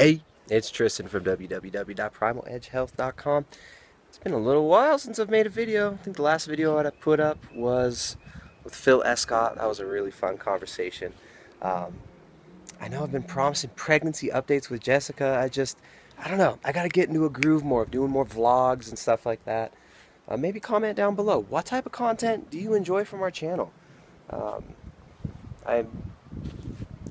Hey, it's Tristan from www.primaledgehealth.com. It's been a little while since I've made a video. I think the last video I put up was with Phil Escott. That was a really fun conversation. I know I've been promising pregnancy updates with Jessica. I don't know. I got to get into a groove more of doing more vlogs and stuff like that. Maybe comment down below. What type of content do you enjoy from our channel?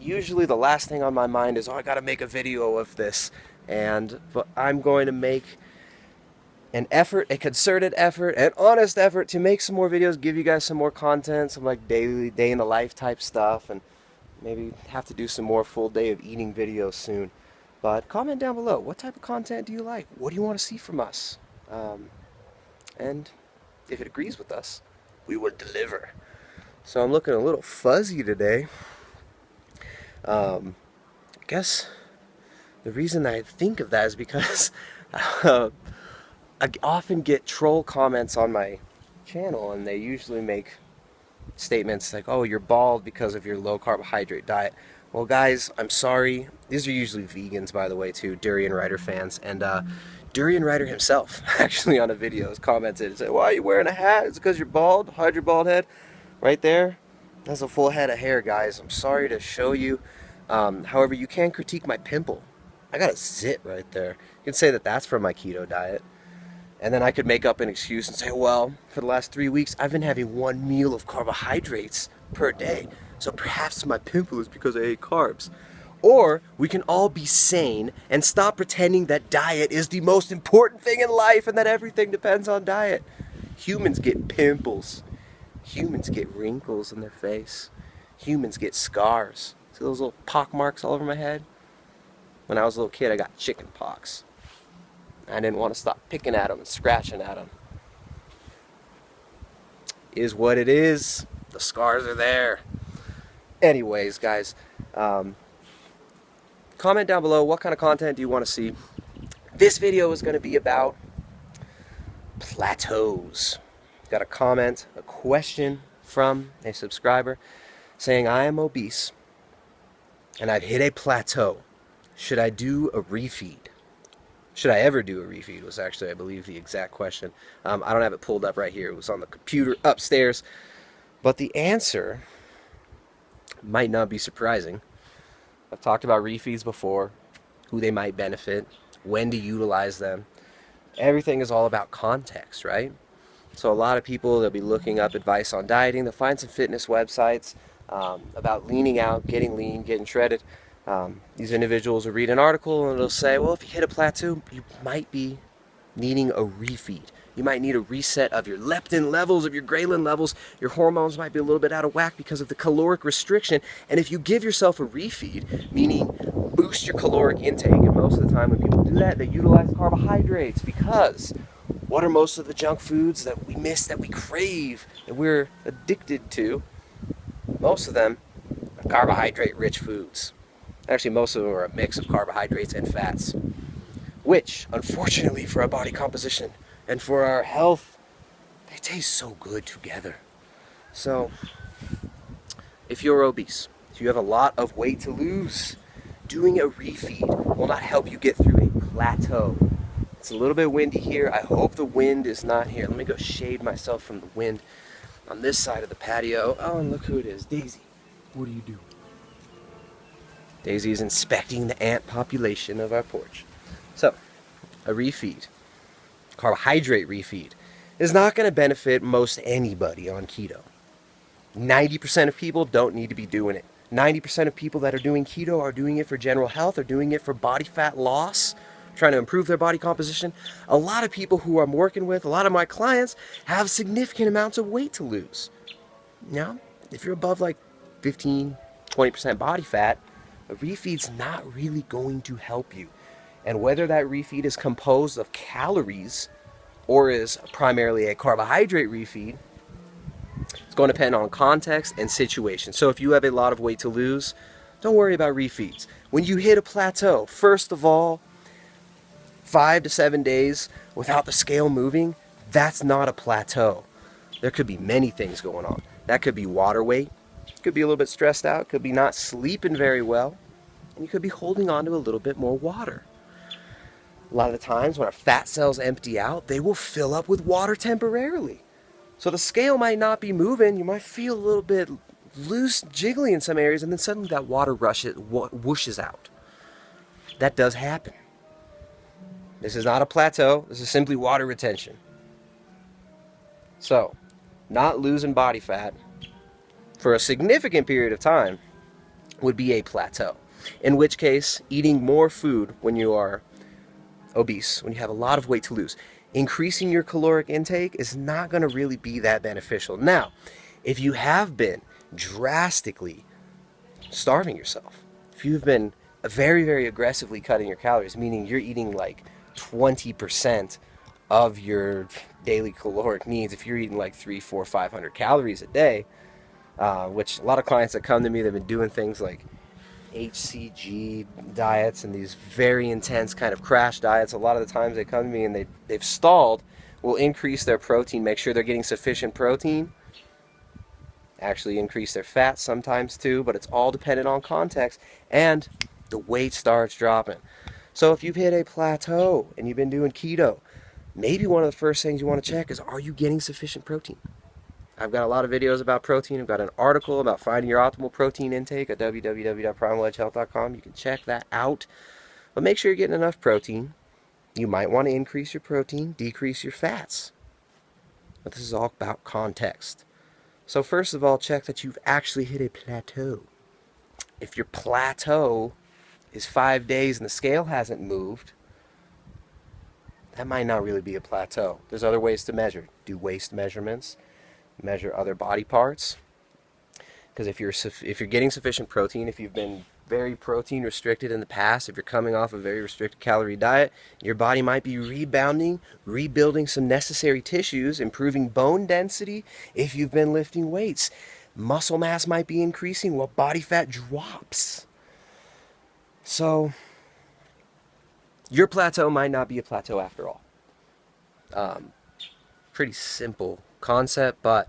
Usually the last thing on my mind is, oh, I gotta make a video of this, but I'm going to make an effort, a concerted effort, an honest effort to make some more videos, give you guys some more content, some like daily, day in the life type stuff, and maybe have to do some more full day of eating videos soon. But comment down below, what type of content do you like? What do you want to see from us? And if it agrees with us, we will deliver. So I'm looking a little fuzzy today. I guess the reason I think of that is because I often get troll comments on my channel, and they usually make statements like, oh, you're bald because of your low carbohydrate diet. Well, guys, I'm sorry. These are usually vegans, by the way, too, Durian Rider fans. And Durian Rider himself, actually on a video, has commented and said, why are you wearing a hat? It's because you're bald. Hide your bald head. Right there. That's a full head of hair, guys. I'm sorry to show you. However, you can critique my pimple. I got a zit right there. You can say that that's from my keto diet. And then I could make up an excuse and say, well, for the last 3 weeks, I've been having 1 meal of carbohydrates per day. So perhaps my pimple is because I ate carbs. Or we can all be sane and stop pretending that diet is the most important thing in life and that everything depends on diet. Humans get pimples. Humans get wrinkles in their face. Humans get scars. See those little pock marks all over my head? When I was a little kid, I got chicken pox. I didn't want to stop picking at them and scratching at them. Is what it is. The scars are there. Anyways, guys, comment down below what kind of content do you want to see. This video is going to be about plateaus. Got a comment, a question from a subscriber saying, I am obese and I've hit a plateau. Should I do a refeed? Should I ever do a refeed was actually, I believe, the exact question. I don't have it pulled up right here. It was on the computer upstairs. But the answer might not be surprising. I've talked about refeeds before, who they might benefit, when to utilize them. Everything is all about context, right? So a lot of people, they'll be looking up advice on dieting. They'll find some fitness websites about leaning out, getting lean, getting shredded. These individuals will read an article and they'll say, well, if you hit a plateau, you might be needing a refeed. You might need a reset of your leptin levels, of your ghrelin levels. Your hormones might be a little bit out of whack because of the caloric restriction. And if you give yourself a refeed, meaning boost your caloric intake, and most of the time when people do that, they utilize carbohydrates, because what are most of the junk foods that we miss, that we crave, that we're addicted to? Most of them are carbohydrate-rich foods. Actually, most of them are a mix of carbohydrates and fats, which, unfortunately for our body composition and for our health, they taste so good together. So, if you're obese, if you have a lot of weight to lose, doing a refeed will not help you get through a plateau. It's a little bit windy here. I hope the wind is not here. Let me go shade myself from the wind on this side of the patio. Oh, and look who it is. Daisy. What are you doing? Daisy is inspecting the ant population of our porch. So, a refeed, carbohydrate refeed, is not going to benefit most anybody on keto. 90% of people don't need to be doing it. 90% of people that are doing keto are doing it for general health, are doing it for body fat loss, trying to improve their body composition. A lot of people who I'm working with, a lot of my clients, have significant amounts of weight to lose. Now, if you're above like 15, 20% body fat, a refeed's not really going to help you. And whether that refeed is composed of calories or is primarily a carbohydrate refeed, it's going to depend on context and situation. So if you have a lot of weight to lose, don't worry about refeeds. When you hit a plateau, first of all, 5 to 7 days without the scale moving, that's not a plateau. There could be many things going on. That could be water weight, could be a little bit stressed out, could be not sleeping very well, and you could be holding on to a little bit more water. A lot of the times when our fat cells empty out, they will fill up with water temporarily. So the scale might not be moving, you might feel a little bit loose, jiggly in some areas, and then suddenly that water whooshes out. That does happen. This is not a plateau, this is simply water retention. So, not losing body fat for a significant period of time would be a plateau. In which case, eating more food when you are obese, when you have a lot of weight to lose, increasing your caloric intake is not going to really be that beneficial. Now, if you have been drastically starving yourself, if you've been very, very aggressively cutting your calories, meaning you're eating like 20% of your daily caloric needs, if you're eating like 300, 400, 500 calories a day, which a lot of clients that come to me, they've been doing things like HCG diets and these very intense kind of crash diets. A lot of the times they come to me and they've stalled, will increase their protein, make sure they're getting sufficient protein, actually increase their fat sometimes too, but it's all dependent on context, and the weight starts dropping. So if you've hit a plateau and you've been doing keto, maybe one of the first things you want to check is, are you getting sufficient protein? I've got a lot of videos about protein. I've got an article about finding your optimal protein intake at www.primaledgehealth.com. You can check that out. But make sure you're getting enough protein. You might want to increase your protein, decrease your fats. But this is all about context. So first of all, check that you've actually hit a plateau. If your plateau is 5 days and the scale hasn't moved, that might not really be a plateau. There's other ways to measure. Do waist measurements. Measure other body parts, because if you're getting sufficient protein, if you've been very protein restricted in the past, if you're coming off a very restricted calorie diet, your body might be rebounding, rebuilding some necessary tissues, improving bone density. If you've been lifting weights, muscle mass might be increasing while body fat drops. So your plateau might not be a plateau after all. Pretty simple concept, but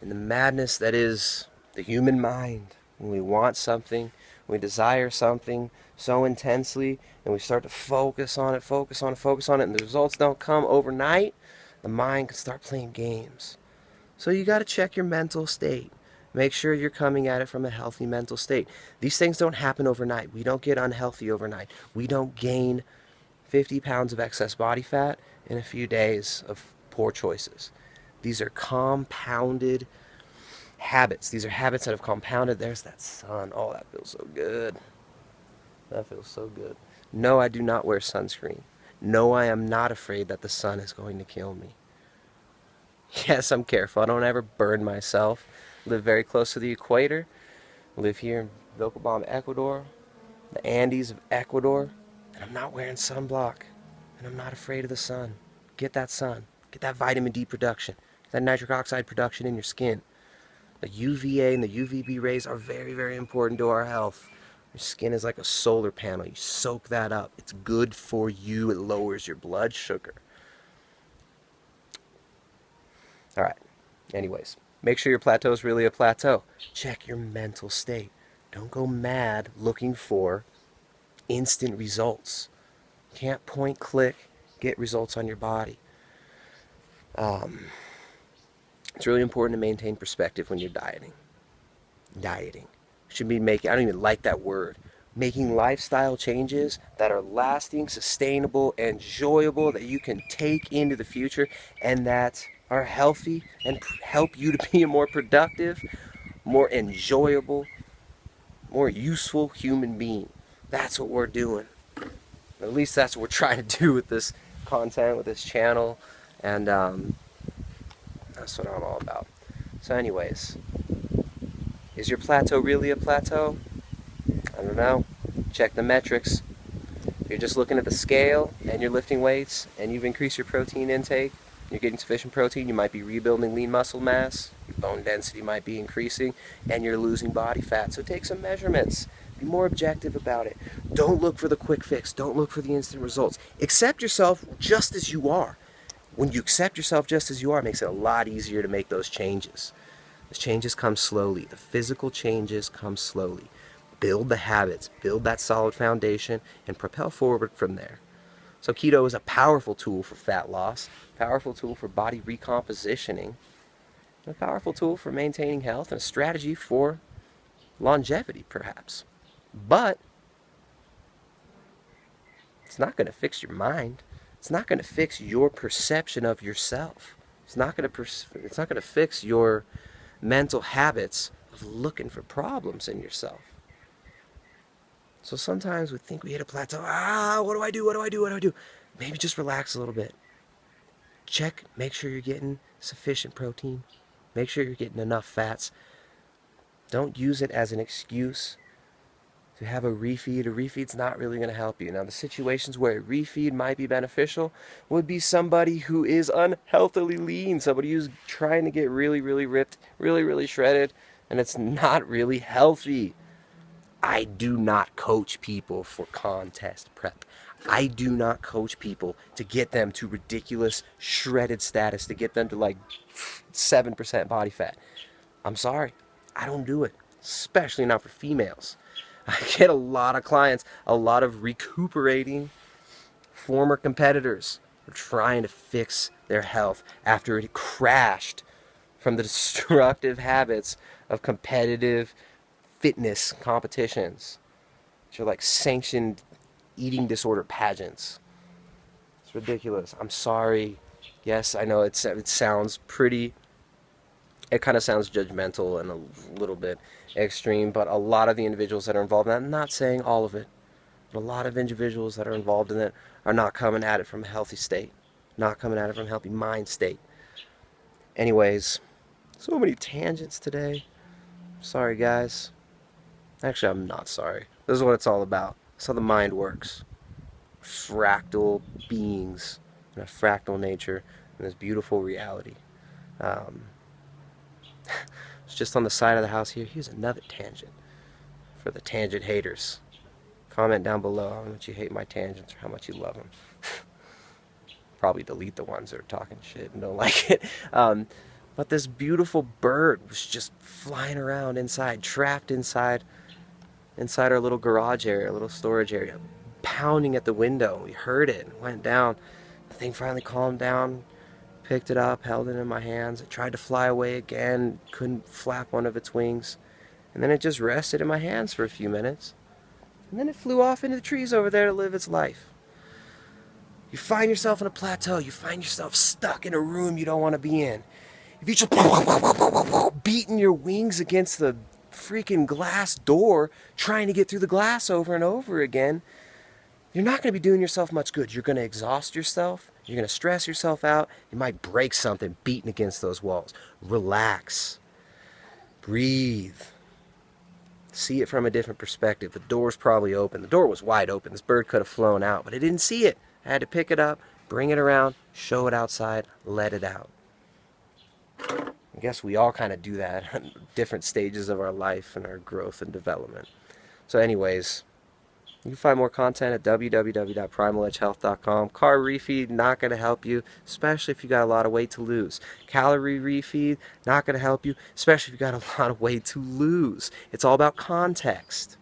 in the madness that is the human mind, when we want something, we desire something so intensely, and we start to focus on it, and the results don't come overnight, the mind can start playing games. So you got to check your mental state. Make sure you're coming at it from a healthy mental state. These things don't happen overnight. We don't get unhealthy overnight. We don't gain 50 pounds of excess body fat in a few days of poor choices. These are compounded habits. These are habits that have compounded. There's that sun. Oh, that feels so good. That feels so good. No, I do not wear sunscreen. No, I am not afraid that the sun is going to kill me. Yes, I'm careful. I don't ever burn myself. Live very close to the equator. Live here in Vilcabamba, Ecuador, the Andes of Ecuador, and I'm not wearing sunblock. And I'm not afraid of the sun. Get that sun. Get that vitamin D production. That nitric oxide production in your skin. The UVA and the UVB rays are very, very important to our health. Your skin is like a solar panel. You soak that up. It's good for you. It lowers your blood sugar. All right. Anyways, make sure your plateau is really a plateau. Check your mental state. Don't go mad looking for instant results. You can't point, click, get results on your body. It's really important to maintain perspective when you're dieting. Should be making, I don't even like that word, making lifestyle changes that are lasting, sustainable, enjoyable, that you can take into the future, and that are healthy and help you to be a more productive, more enjoyable, more useful human being. That's what we're doing. At least that's what we're trying to do with this content, with this channel, and that's what I'm all about. So anyways, is your plateau really a plateau? I don't know. Check the metrics. If you're just looking at the scale and you're lifting weights and you've increased your protein intake, you're getting sufficient protein, you might be rebuilding lean muscle mass, your bone density might be increasing, and you're losing body fat. So take some measurements. Be more objective about it. Don't look for the quick fix. Don't look for the instant results. Accept yourself just as you are. When you accept yourself just as you are, it makes it a lot easier to make those changes. Those changes come slowly. The physical changes come slowly. build the habits, build that solid foundation, and propel forward from there. So keto is a powerful tool for fat loss, powerful tool for body recompositioning, a powerful tool for maintaining health, and a strategy for longevity, perhaps. But it's not going to fix your mind. It's not going to fix your perception of yourself. It's not going to fix your mental habits of looking for problems in yourself. So sometimes we think we hit a plateau. What do I do? What do I do? What do I do? Maybe just relax a little bit. Check, make sure you're getting sufficient protein. Make sure you're getting enough fats. Don't use it as an excuse to have a refeed. A refeed's not really going to help you. Now, the situations where a refeed might be beneficial would be somebody who is unhealthily lean, somebody who's trying to get really, really ripped, really, really shredded, and it's not really healthy. I do not coach people for contest prep. I do not coach people to get them to ridiculous shredded status, to get them to like 7% body fat. I'm sorry, I don't do it, especially not for females. I get a lot of clients, a lot of recuperating former competitors who are trying to fix their health after it crashed from the destructive habits of competitive fitness competitions, which are like sanctioned eating disorder pageants. It's ridiculous. I'm sorry. Yes, I know it sounds pretty, it kind of sounds judgmental and a little bit extreme, but a lot of the individuals that are involved in that, I'm not saying all of it, but a lot of individuals that are involved in it are not coming at it from a healthy state, not coming at it from a healthy mind state. Anyways, so many tangents today. Sorry, guys. Actually, I'm not sorry. This is what it's all about. That's how the mind works. Fractal beings and a fractal nature and this beautiful reality. It's just on the side of the house here. Here's another tangent for the tangent haters. Comment down below how much you hate my tangents or how much you love them. Probably delete the ones that are talking shit and don't like it. But this beautiful bird was just flying around inside, trapped inside our little garage area, little storage area, pounding at the window. We heard it and went down. The thing finally calmed down, picked it up, held it in my hands. It tried to fly away again, couldn't flap one of its wings. And then it just rested in my hands for a few minutes. And then it flew off into the trees over there to live its life. You find yourself in a plateau. You find yourself stuck in a room you don't want to be in. If you just beating your wings against the freaking glass door, trying to get through the glass over and over again, you're not going to be doing yourself much good. You're going to exhaust yourself. You're going to stress yourself out. You might break something beating against those walls. Relax. Breathe. See it from a different perspective. The door's probably open. The door was wide open. This bird could have flown out, but it didn't see it. I had to pick it up, bring it around, show it outside, let it out. I guess we all kind of do that at different stages of our life and our growth and development. So anyways, you can find more content at www.primaledgehealth.com. Carb refeed, not going to help you, especially if you got a lot of weight to lose. Calorie refeed, not going to help you, especially if you got a lot of weight to lose. It's all about context.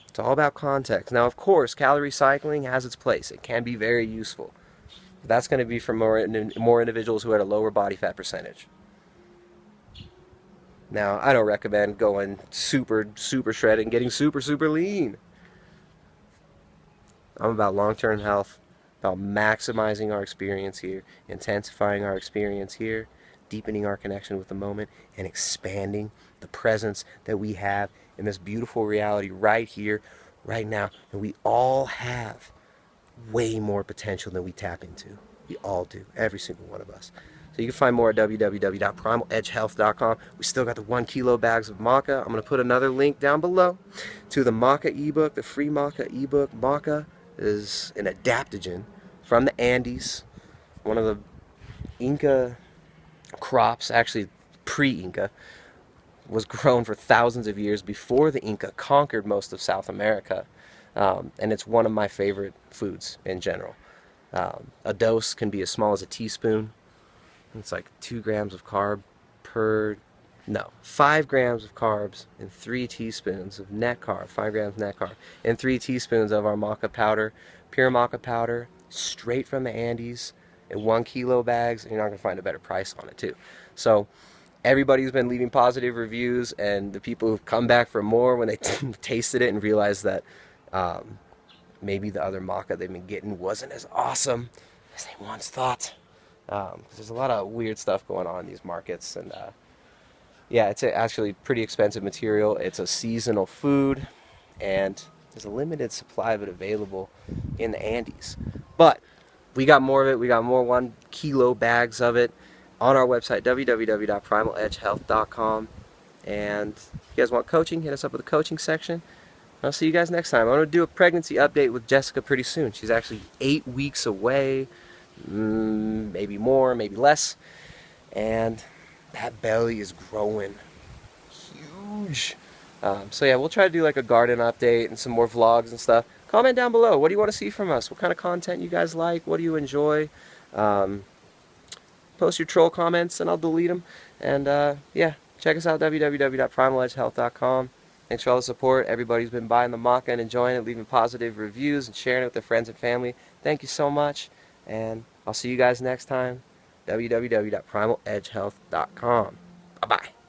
It's all about context. Now, of course, calorie cycling has its place. It can be very useful. But that's going to be for more individuals who had a lower body fat percentage. Now, I don't recommend going super shredded and getting super lean. I'm about long-term health, about maximizing our experience here, intensifying our experience here, deepening our connection with the moment, and expanding the presence that we have in this beautiful reality right here, right now. And we all have way more potential than we tap into. We all do, every single one of us. So you can find more at www.primaledgehealth.com. We still got the 1 kilo bags of maca. I'm going to put another link down below to the maca ebook, the free maca ebook. Maca is an adaptogen from the Andes, one of the Inca crops, actually pre-Inca, was grown for thousands of years before the Inca conquered most of South America. And it's one of my favorite foods in general. A dose can be as small as a teaspoon. It's like 2 grams of carb per No, 5 grams of carbs and 3 teaspoons of net carb, 5 grams net carb, and 3 teaspoons of our maca powder, pure maca powder, straight from the Andes, in 1 kilo bags, and you're not going to find a better price on it too. So everybody's been leaving positive reviews, and the people who've come back for more when they tasted it and realized that maybe the other maca they've been getting wasn't as awesome as they once thought. 'Cause there's a lot of weird stuff going on in these markets, and yeah, it's actually pretty expensive material. It's a seasonal food, and there's a limited supply of it available in the Andes. But we got more of it. We got more 1 kilo bags of it on our website, www.primaledgehealth.com. And if you guys want coaching, hit us up with the coaching section. I'll see you guys next time. I'm going to do a pregnancy update with Jessica pretty soon. She's actually 8 weeks away, maybe more, maybe less. And that belly is growing huge. So yeah, we'll try to do like a garden update and some more vlogs and stuff. Comment down below. What do you want to see from us? What kind of content you guys like? What do you enjoy? Post your troll comments and I'll delete them. And yeah, check us out, www.primaledgehealth.com. Thanks for all the support. Everybody's been buying the maca and enjoying it, leaving positive reviews and sharing it with their friends and family. Thank you so much. And I'll see you guys next time. www.primaledgehealth.com. Bye-bye.